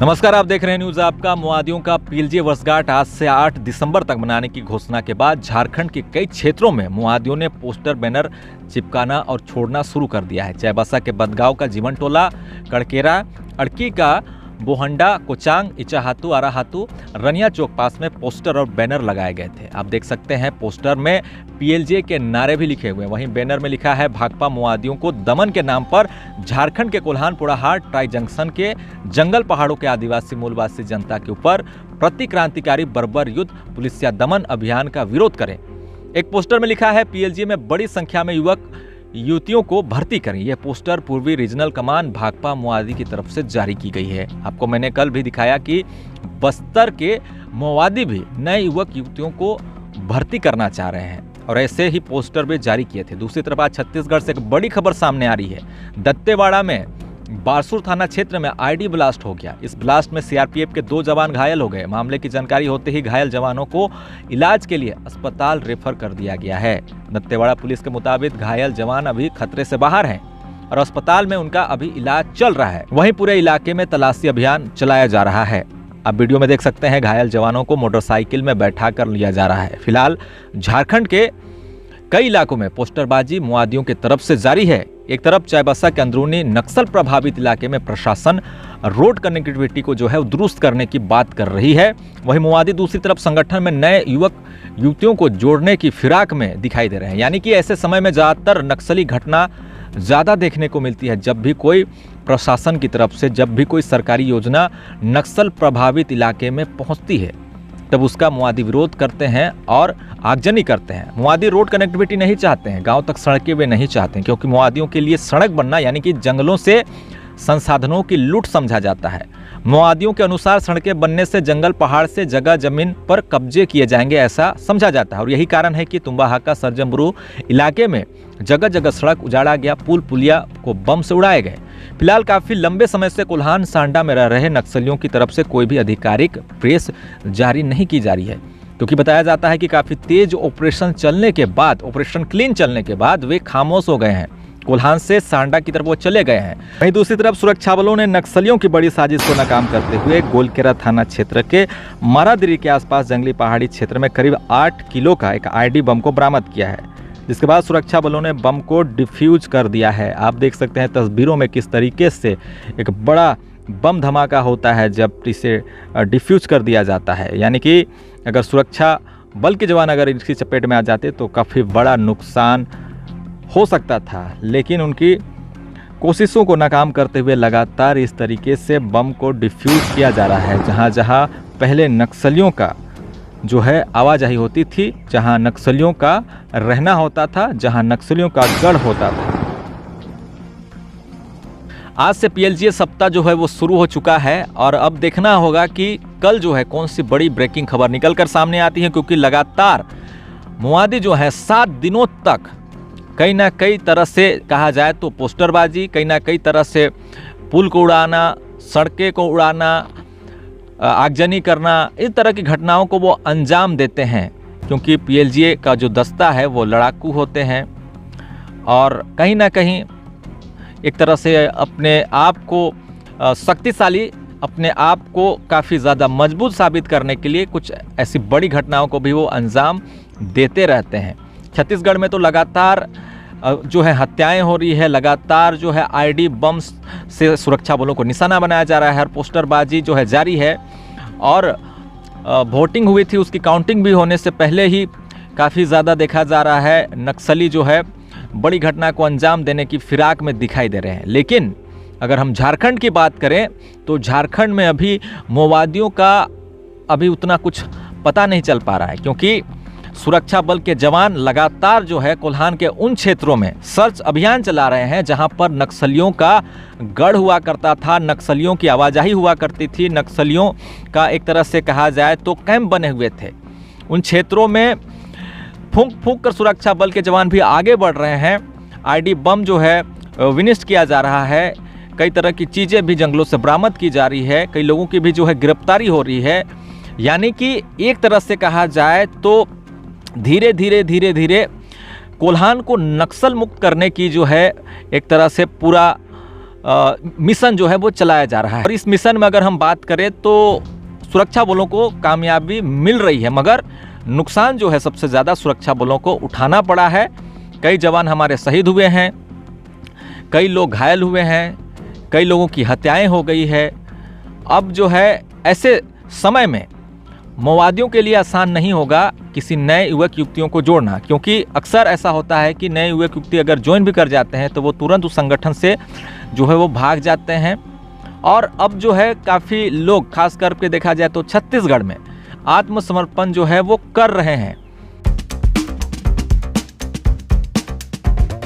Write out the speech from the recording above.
नमस्कार, आप देख रहे हैं न्यूज आपका। माओवादियों का पीएलजीए वर्षगांठ आज से 8 दिसंबर तक मनाने की घोषणा के बाद झारखंड के कई क्षेत्रों में माओवादियों ने पोस्टर बैनर चिपकाना और छोड़ना शुरू कर दिया है। चाईबासा के बदगांव का जीवन टोला, कड़केरा, अड़की का बोहंडा, कोचांग, इचाहातू, आराहातू, रनिया चौक पास में पोस्टर और बैनर लगाए गए थे। आप देख सकते हैं पोस्टर में पीएलजीए के नारे भी लिखे हुए हैं। वहीं बैनर में लिखा है भाकपा माओवादियों को दमन के नाम पर झारखंड के कोल्हान पोड़ाहाट ट्राई जंक्शन के जंगल पहाड़ों के आदिवासी मूलवासी जनता के ऊपर प्रतिक्रांतिकारी बर्बर युद्ध पुलिसिया दमन अभियान का विरोध करें। एक पोस्टर में लिखा है पीएलजीए में बड़ी संख्या में युवक युवतियों को भर्ती करें। यह पोस्टर पूर्वी रीजनल कमान भाकपा माओवादी की तरफ से जारी की गई है। आपको मैंने कल भी दिखाया कि बस्तर के माओवादी भी नए युवक युवतियों को भर्ती करना चाह रहे हैं और ऐसे ही पोस्टर भी जारी किए थे। दूसरी तरफ आज छत्तीसगढ़ से एक बड़ी खबर सामने आ रही है। दत्तेवाड़ा में बारसूर थाना क्षेत्र में आईडी ब्लास्ट हो गया। इस ब्लास्ट में सीआरपीएफ के 2 जवान घायल हो गए। मामले की जानकारी होते ही घायल जवानों को इलाज के लिए अस्पताल रेफर कर दिया गया है। दत्तेवाड़ा पुलिस के मुताबिक घायल जवान अभी खतरे से बाहर हैं और अस्पताल में उनका अभी इलाज चल रहा है। वहीं पूरे इलाके में तलाशी अभियान चलाया जा रहा है। आप वीडियो में देख सकते हैं घायल जवानों को मोटरसाइकिल में बैठा कर लिया जा रहा है। फिलहाल झारखंड के कई इलाकों में पोस्टरबाजी माओवादियों की तरफ से जारी है। एक तरफ चाईबासा के अंदरूनी नक्सल प्रभावित इलाके में प्रशासन रोड कनेक्टिविटी को जो है दुरुस्त करने की बात कर रही है। वहीं माओवादी दूसरी तरफ संगठन में नए युवक युवतियों को जोड़ने की फिराक में दिखाई दे रहे हैं। यानी कि ऐसे समय में ज़्यादातर नक्सली घटना ज़्यादा देखने को मिलती है। जब भी कोई प्रशासन की तरफ से जब भी कोई सरकारी योजना नक्सल प्रभावित इलाके में पहुंचती है तब उसका माओवादी विरोध करते हैं और आगजनी करते हैं। माओवादी रोड कनेक्टिविटी नहीं चाहते हैं, गांव तक सड़कें वे नहीं चाहते हैं, क्योंकि माओवादियों के लिए सड़क बनना यानी कि जंगलों से संसाधनों की लूट समझा जाता है। माओवादियों के अनुसार सड़कें बनने से जंगल पहाड़ से जगह जमीन पर कब्जे किए जाएंगे, ऐसा समझा जाता है। और यही कारण है कि तुम्बाहाका सरजमबुरु इलाके में जगह जगह सड़क उजाड़ा गया, पुल पुलिया को बम से उड़ाए गए। फिलहाल काफी लंबे समय से कोल्हान सांडा में रह रहे नक्सलियों की तरफ से कोई भी आधिकारिक प्रेस जारी नहीं की जा रही है, क्योंकि बताया जाता है कि काफी तेज ऑपरेशन चलने के बाद, ऑपरेशन क्लीन चलने के बाद वे खामोश हो गए हैं। कोल्हान से सांडा की तरफ वो चले गए हैं। वहीं दूसरी तरफ सुरक्षा बलों ने नक्सलियों की बड़ी साजिश को नाकाम करते हुए गोलकेरा थाना क्षेत्र के मारादिरी के आसपास जंगली पहाड़ी क्षेत्र में करीब 8 किलो का एक आईडी बम को बरामद किया है, जिसके बाद सुरक्षा बलों ने बम को डिफ्यूज कर दिया है। आप देख सकते हैं तस्वीरों में किस तरीके से एक बड़ा बम धमाका होता है जब इसे डिफ्यूज कर दिया जाता है। यानी कि अगर सुरक्षा बल के जवान अगर इसकी चपेट में आ जाते तो काफ़ी बड़ा नुकसान हो सकता था, लेकिन उनकी कोशिशों को नाकाम करते हुए लगातार इस तरीके से बम को डिफ्यूज किया जा रहा है। जहां जहां पहले नक्सलियों का जो है आवाजाही होती थी, जहां नक्सलियों का रहना होता था, जहां नक्सलियों का गढ़ होता था। आज से पीएलजीए सप्ताह जो है वो शुरू हो चुका है और अब देखना होगा कि कल जो है कौन सी बड़ी ब्रेकिंग खबर निकल कर सामने आती है, क्योंकि लगातार माओवादी जो है 7 दिनों तक कहीं ना कई तरह से कहा जाए तो पोस्टरबाजी, कहीं ना कई तरह से पुल को उड़ाना, सड़कें को उड़ाना, आगजनी करना, इस तरह की घटनाओं को वो अंजाम देते हैं। क्योंकि पीएलजीए का जो दस्ता है वो लड़ाकू होते हैं और कहीं ना कहीं एक तरह से अपने आप को शक्तिशाली, अपने आप को काफ़ी ज़्यादा मजबूत साबित करने के लिए कुछ ऐसी बड़ी घटनाओं को भी वो अंजाम देते रहते हैं। छत्तीसगढ़ में तो लगातार जो है हत्याएं हो रही है, लगातार जो है आईडी बम से सुरक्षा बलों को निशाना बनाया जा रहा है, हर पोस्टरबाजी जो है जारी है। और वोटिंग हुई थी, उसकी काउंटिंग भी होने से पहले ही काफ़ी ज़्यादा देखा जा रहा है नक्सली जो है बड़ी घटना को अंजाम देने की फिराक में दिखाई दे रहे हैं। लेकिन अगर हम झारखंड की बात करें तो झारखंड में अभी माओवादियों का अभी उतना कुछ पता नहीं चल पा रहा है, क्योंकि सुरक्षा बल के जवान लगातार जो है कोल्हान के उन क्षेत्रों में सर्च अभियान चला रहे हैं जहां पर नक्सलियों का गढ़ हुआ करता था, नक्सलियों की आवाजाही हुआ करती थी, नक्सलियों का एक तरह से कहा जाए तो कैंप बने हुए थे। उन क्षेत्रों में फूंक फूंक कर सुरक्षा बल के जवान भी आगे बढ़ रहे हैं। आईडी बम जो है विनिष्ट किया जा रहा है, कई तरह की चीज़ें भी जंगलों से बरामद की जा रही है, कई लोगों की भी जो है गिरफ्तारी हो रही है। यानी कि एक तरह से कहा जाए तो धीरे धीरे कोल्हान को नक्सल मुक्त करने की जो है एक तरह से पूरा मिशन जो है वो चलाया जा रहा है। और इस मिशन में अगर हम बात करें तो सुरक्षा बलों को कामयाबी मिल रही है, मगर नुकसान जो है सबसे ज़्यादा सुरक्षा बलों को उठाना पड़ा है। कई जवान हमारे शहीद हुए हैं, कई लोग घायल हुए हैं, कई लोगों की हत्याएं हो गई है। अब जो है ऐसे समय में माओवादियों के लिए आसान नहीं होगा किसी नए युवक युवतियों को जोड़ना, क्योंकि अक्सर ऐसा होता है कि नए युवक युवती अगर ज्वाइन भी कर जाते हैं तो वो तुरंत उस संगठन से जो है वो भाग जाते हैं। और अब जो है काफ़ी लोग, खास करके देखा जाए तो छत्तीसगढ़ में आत्मसमर्पण जो है वो कर रहे हैं।